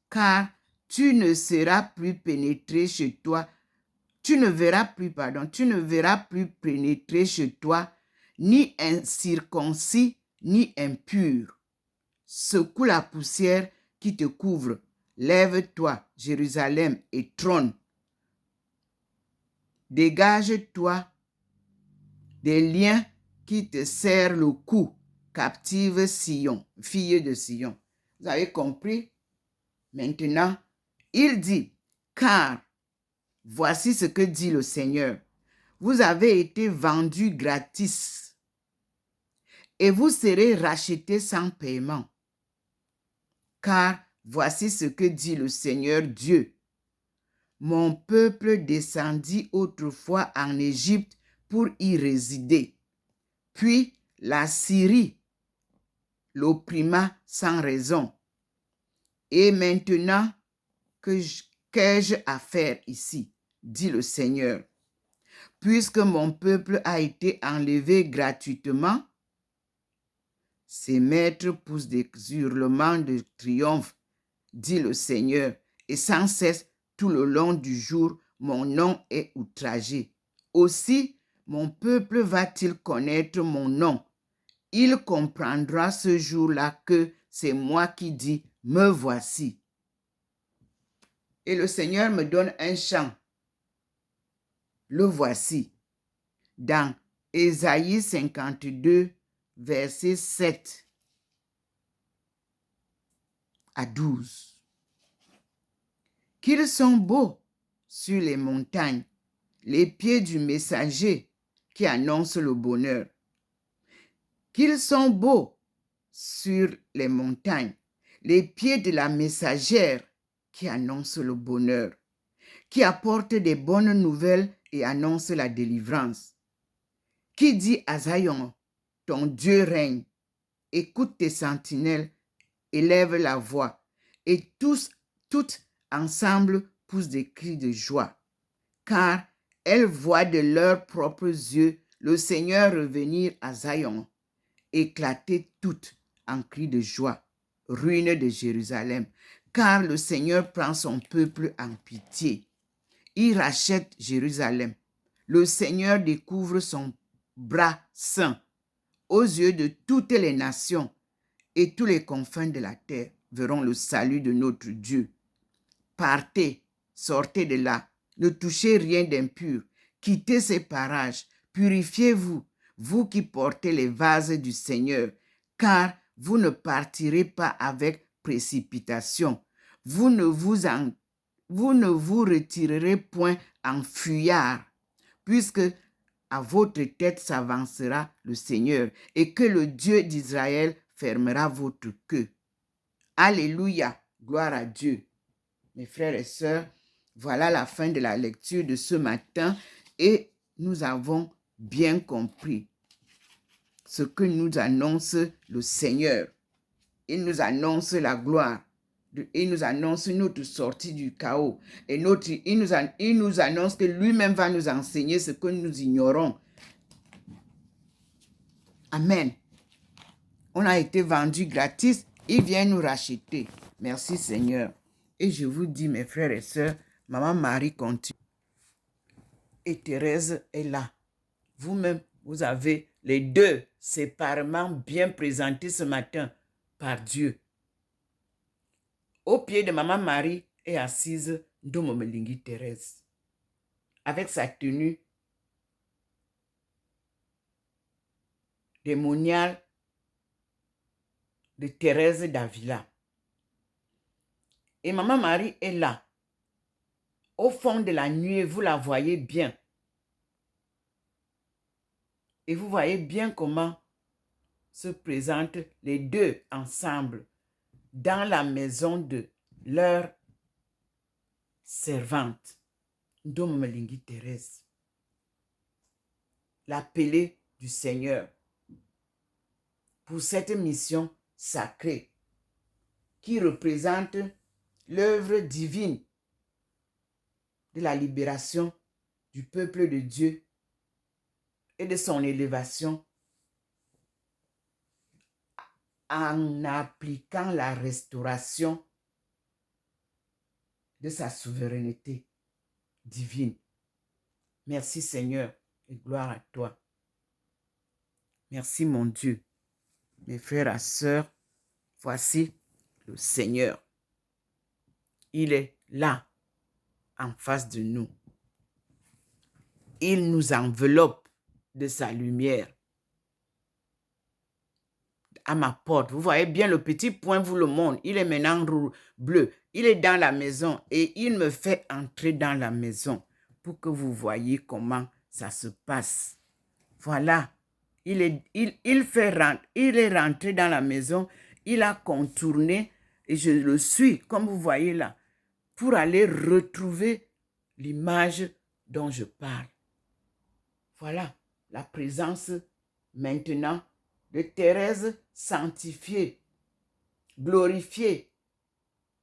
car tu ne seras plus pénétré chez toi, tu ne verras plus pénétrer chez toi, ni incirconcis, ni impur. Secoue la poussière qui te couvre, Lève-toi, Jérusalem, et trône. Dégage-toi des liens qui te serrent le cou, captive Sion, fille de Sion. Vous avez compris? Maintenant, il dit, car voici ce que dit le Seigneur. Vous avez été vendus gratis et vous serez rachetés sans paiement. Car voici ce que dit le Seigneur Dieu. Mon peuple descendit autrefois en Égypte pour y résider. Puis la Syrie l'opprima sans raison. Et maintenant, qu'ai-je à faire ici, dit le Seigneur. Puisque mon peuple a été enlevé gratuitement, ses maîtres poussent des hurlements de triomphe, dit le Seigneur, et sans cesse, tout le long du jour, mon nom est outragé. Aussi, mon peuple va-t-il connaître mon nom? Il comprendra ce jour-là que c'est moi qui dis, me voici. Et le Seigneur me donne un chant. Le voici. Dans Ésaïe 52, versets 7 à 12. Qu'ils sont beaux sur les montagnes, les pieds du messager qui annonce le bonheur. Qu'ils sont beaux sur les montagnes, les pieds de la messagère qui annonce le bonheur, qui apporte des bonnes nouvelles et annonce la délivrance. Qui dit à Zion, ton Dieu règne, écoute tes sentinelles, élève la voix, et toutes ensemble poussent des cris de joie, car elles voient de leurs propres yeux le Seigneur revenir à Zion, éclater toutes en cris de joie, ruine de Jérusalem, car le Seigneur prend son peuple en pitié. Il rachète Jérusalem. Le Seigneur découvre son bras saint aux yeux de toutes les nations, et tous les confins de la terre verront le salut de notre Dieu. Partez, sortez de là, ne touchez rien d'impur, quittez ces parages, purifiez-vous, vous qui portez les vases du Seigneur, car vous ne partirez pas avec précipitation. Vous ne vous retirerez point en fuyard, puisque à votre tête s'avancera le Seigneur, et que le Dieu d'Israël fermera votre queue. Alléluia, gloire à Dieu. Mes frères et sœurs, voilà la fin de la lecture de ce matin et nous avons bien compris ce que nous annonce le Seigneur. Il nous annonce la gloire. Il nous annonce notre sortie du chaos. Et il nous annonce que lui-même va nous enseigner ce que nous ignorons. Amen. On a été vendu gratis. Il vient nous racheter. Merci Seigneur. Et je vous dis, mes frères et sœurs, Maman Marie continue. Et Thérèse est là. Vous-même, vous avez les deux séparément bien présentés ce matin par Dieu. Au pied de Maman Marie est assise Ndomomelingi Thérèse, avec sa tenue démoniale de Thérèse d'Avila. Et Maman Marie est là. Au fond de la nuée, vous la voyez bien. Et vous voyez bien comment se présentent les deux ensemble dans la maison de leur servante, Ndomomelingi Thérèse, l'appelée du Seigneur, pour cette mission sacrée qui représente l'œuvre divine de la libération du peuple de Dieu et de son élévation en appliquant la restauration de sa souveraineté divine. Merci Seigneur et gloire à toi. Merci mon Dieu. Mes frères et sœurs, voici le Seigneur. il est là, en face de nous. Il nous enveloppe de sa lumière. À ma porte, vous voyez bien le petit point vous le montre. Il est maintenant bleu. Il est dans la maison et il me fait entrer dans la maison pour que vous voyez comment ça se passe. Voilà. Il est rentré dans la maison. Il a contourné et je le suis, comme vous voyez là, pour aller retrouver l'image dont je parle. Voilà la présence maintenant de Thérèse sanctifiée, glorifiée,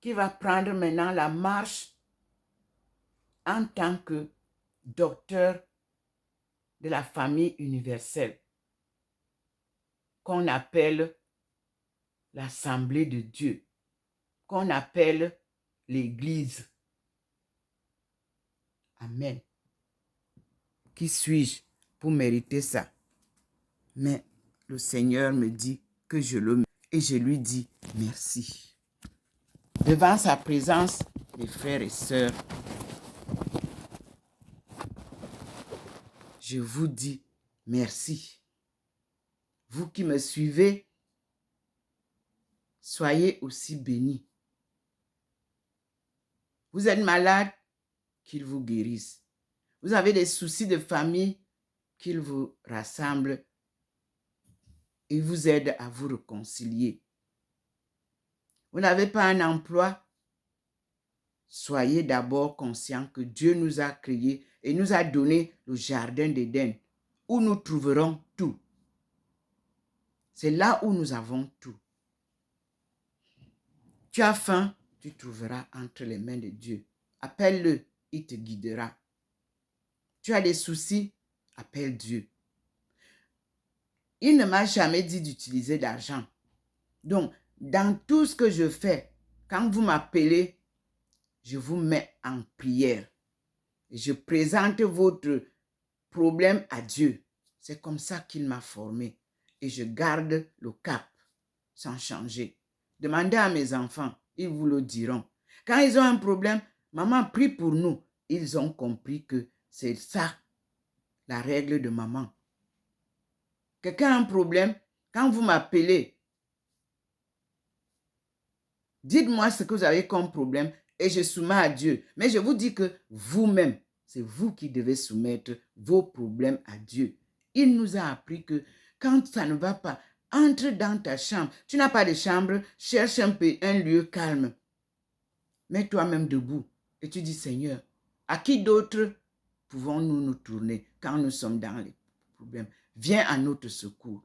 qui va prendre maintenant la marche en tant que docteur de la famille universelle, qu'on appelle l'Assemblée de Dieu, qu'on appelle l'Église. Amen. Qui suis-je pour mériter ça? Mais le Seigneur me dit que je le mérite et je lui dis merci. Devant sa présence, mes frères et sœurs, je vous dis merci. Vous qui me suivez, soyez aussi bénis. Vous êtes malade, qu'il vous guérisse. Vous avez des soucis de famille, qu'il vous rassemble et vous aide à vous réconcilier. Vous n'avez pas un emploi, soyez d'abord conscient que Dieu nous a créés et nous a donné le jardin d'Éden où nous trouverons tout. C'est là où nous avons tout. Tu as faim, tu trouveras entre les mains de Dieu. Appelle-le, il te guidera. Tu as des soucis, appelle Dieu. Il ne m'a jamais dit d'utiliser d'argent. Donc, dans tout ce que je fais, quand vous m'appelez, je vous mets en prière. Je présente votre problème à Dieu. C'est comme ça qu'il m'a formé. Et je garde le cap sans changer. Demandez à mes enfants, ils vous le diront. Quand ils ont un problème, maman prie pour nous. Ils ont compris que c'est ça, la règle de maman. Quelqu'un a un problème, quand vous m'appelez, dites-moi ce que vous avez comme problème et je soumets à Dieu. Mais je vous dis que vous-même, c'est vous qui devez soumettre vos problèmes à Dieu. Il nous a appris que quand ça ne va pas, entre dans ta chambre. Tu n'as pas de chambre, cherche un lieu calme. Mets toi-même debout et tu dis, Seigneur, à qui d'autre pouvons-nous nous tourner quand nous sommes dans les problèmes? Viens à notre secours.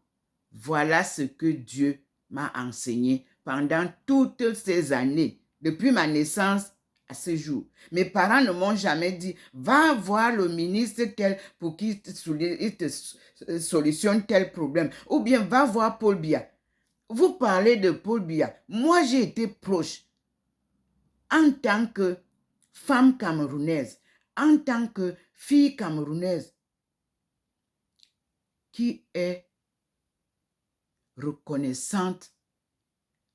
Voilà ce que Dieu m'a enseigné pendant toutes ces années, depuis ma naissance à ce jour. Mes parents ne m'ont jamais dit, va voir le ministre tel pour qu'il te solutionne tel problème. Ou bien va voir Paul Biya. Vous parlez de Paul Biya. Moi, j'ai été proche en tant que femme camerounaise, en tant que fille camerounaise qui est reconnaissante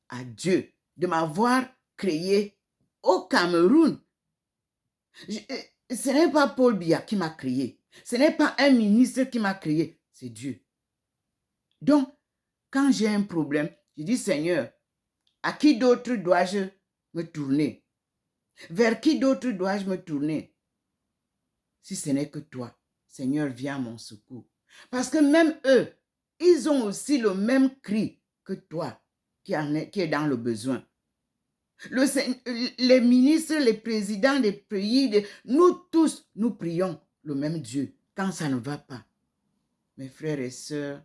à Dieu de m'avoir créé au Cameroun. Ce n'est pas Paul Biya qui m'a créé. Ce n'est pas un ministre qui m'a créé. C'est Dieu. Donc, quand j'ai un problème, je dis, Seigneur, à qui d'autre dois-je me tourner? Vers qui d'autre dois-je me tourner? Si ce n'est que toi, Seigneur, viens à mon secours. Parce que même eux, ils ont aussi le même cri que toi qui est dans le besoin. Les ministres, les présidents des pays, nous tous, nous prions le même Dieu quand ça ne va pas. Mes frères et sœurs,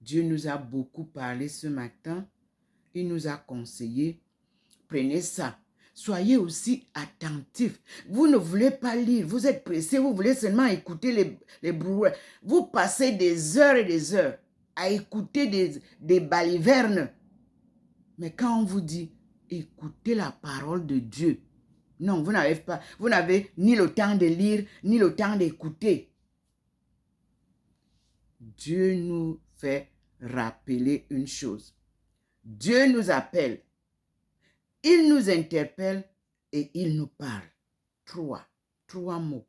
Dieu nous a beaucoup parlé ce matin. Il nous a conseillé, prenez ça. Soyez aussi attentifs. Vous ne voulez pas lire, vous êtes pressés, vous voulez seulement écouter les brouillards. Vous passez des heures et des heures à écouter des balivernes. Mais quand on vous dit, écoutez la parole de Dieu, non, vous n'avez ni le temps de lire, ni le temps d'écouter. Dieu nous fait rappeler une chose. Dieu nous appelle. Il nous interpelle et il nous parle. Trois mots.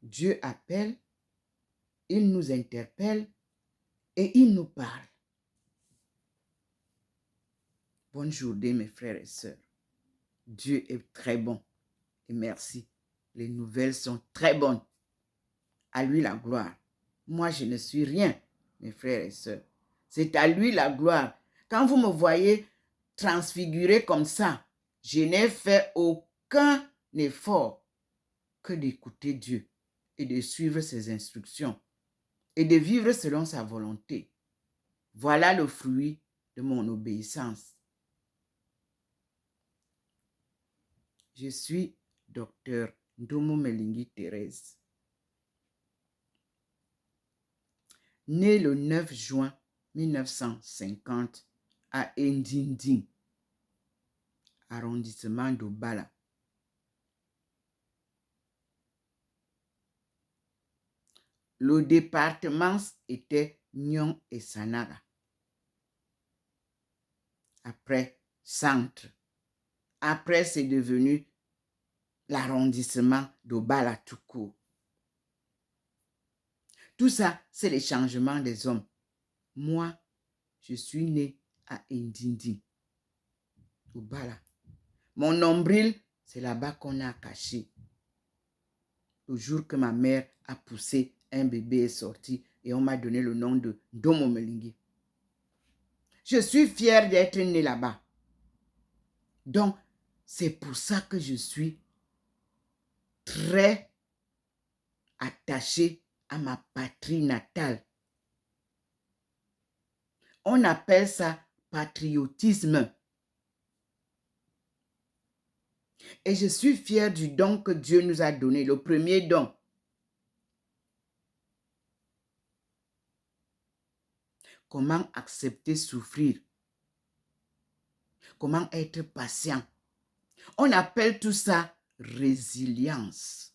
Dieu appelle, il nous interpelle et il nous parle. Bonne journée, mes frères et sœurs. Dieu est très bon et merci. Les nouvelles sont très bonnes. À lui la gloire. Moi, je ne suis rien, mes frères et sœurs. C'est à lui la gloire. Quand vous me voyez transfiguré comme ça, je n'ai fait aucun effort que d'écouter Dieu et de suivre ses instructions et de vivre selon sa volonté. Voilà le fruit de mon obéissance. Je suis docteur Ndomo Melingi Thérèse. Né le 9 juin 1950 à Ndinding, arrondissement d'Obala. Le département était Nyon et Sanara. Après, centre. Après, c'est devenu l'arrondissement d'Obala tout court. Tout ça, c'est les changements des hommes. Moi, je suis né à Ndindi, Obala. Mon nombril, c'est là-bas qu'on a caché. Le jour que ma mère a poussé, un bébé est sorti et on m'a donné le nom de Ndomo Melingi. Je suis fière d'être née là-bas. Donc, c'est pour ça que je suis très attachée à ma patrie natale. On appelle ça patriotisme. Et je suis fière du don que Dieu nous a donné, le premier don. Comment accepter souffrir? Comment être patient? On appelle tout ça résilience.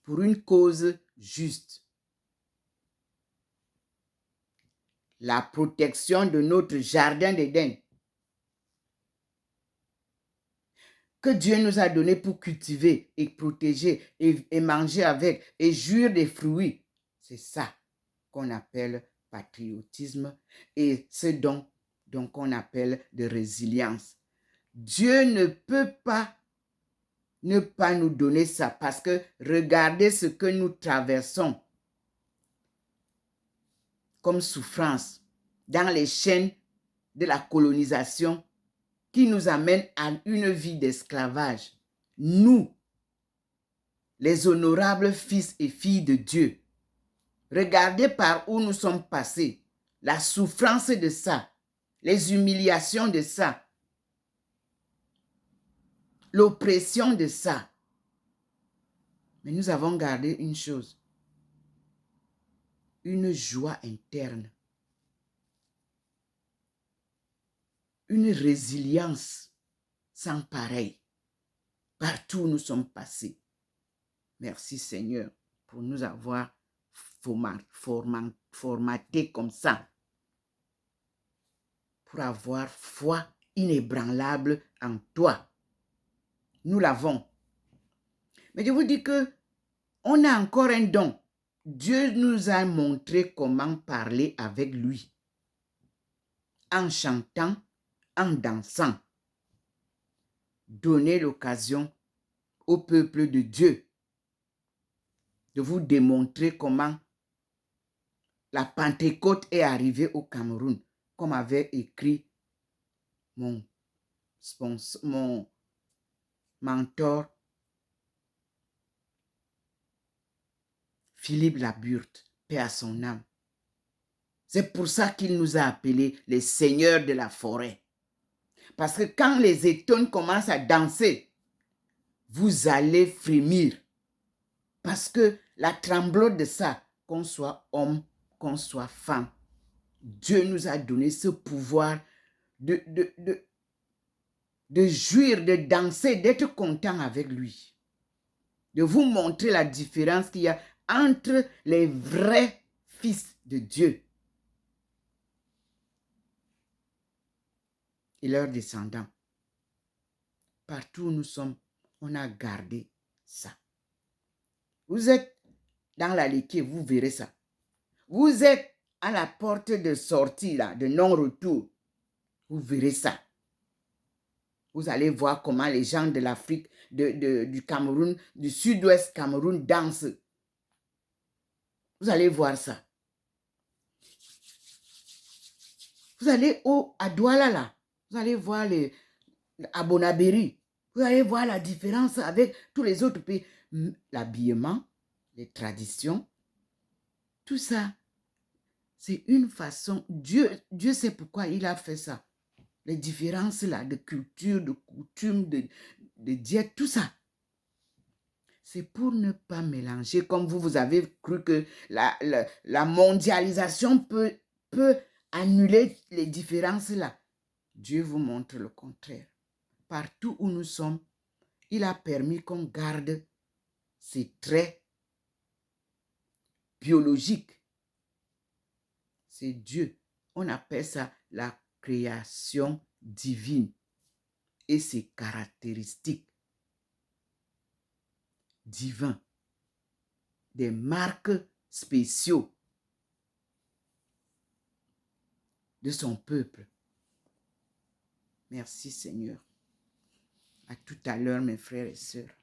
Pour une cause juste. La protection de notre jardin d'Éden. Que Dieu nous a donné pour cultiver et protéger et manger avec et jouir des fruits. C'est ça qu'on appelle patriotisme et ce don qu'on appelle de résilience. Dieu ne peut pas ne pas nous donner ça parce que regardez ce que nous traversons comme souffrance dans les chaînes de la colonisation qui nous amène à une vie d'esclavage. Nous, les honorables fils et filles de Dieu, regardez par où nous sommes passés, la souffrance de ça, les humiliations de ça, l'oppression de ça. Mais nous avons gardé une chose, une joie interne, une résilience sans pareil. Partout où nous sommes passés. Merci Seigneur pour nous avoir formatés comme ça. Pour avoir foi inébranlable en toi. Nous l'avons. Mais je vous dis que on a encore un don. Dieu nous a montré comment parler avec lui. En chantant, en dansant. Donner l'occasion au peuple de Dieu de vous démontrer comment la Pentecôte est arrivée au Cameroun, comme avait écrit mon mentor Philippe Laburte, paix à son âme. C'est pour ça qu'il nous a appelés les seigneurs de la forêt. Parce que quand les étones commencent à danser, vous allez frémir. Parce que la tremblote de ça, qu'on soit homme, qu'on soit femme, Dieu nous a donné ce pouvoir de jouir, de danser, d'être content avec lui. De vous montrer la différence qu'il y a entre les vrais fils de Dieu et leurs descendants. Partout où nous sommes, on a gardé ça. Vous êtes dans la Léké, vous verrez ça. Vous êtes à la porte de sortie, là, de non-retour. Vous verrez ça. Vous allez voir comment les gens de l'Afrique, du Cameroun, du sud-ouest Cameroun dansent. Vous allez voir ça. Vous allez à Douala, là. Vous allez voir à Bonabéry. Vous allez voir la différence avec tous les autres pays. L'habillement, les traditions, tout ça, c'est une façon. Dieu sait pourquoi il a fait ça. Les différences là, de culture, de coutume, de diète, tout ça. C'est pour ne pas mélanger, comme vous avez cru que la mondialisation peut annuler les différences là. Dieu vous montre le contraire. Partout où nous sommes, il a permis qu'on garde ces traits biologiques. C'est Dieu. On appelle ça la création divine et ses caractéristiques divines, des marques spéciaux de son peuple. Merci Seigneur. À tout à l'heure, mes frères et sœurs.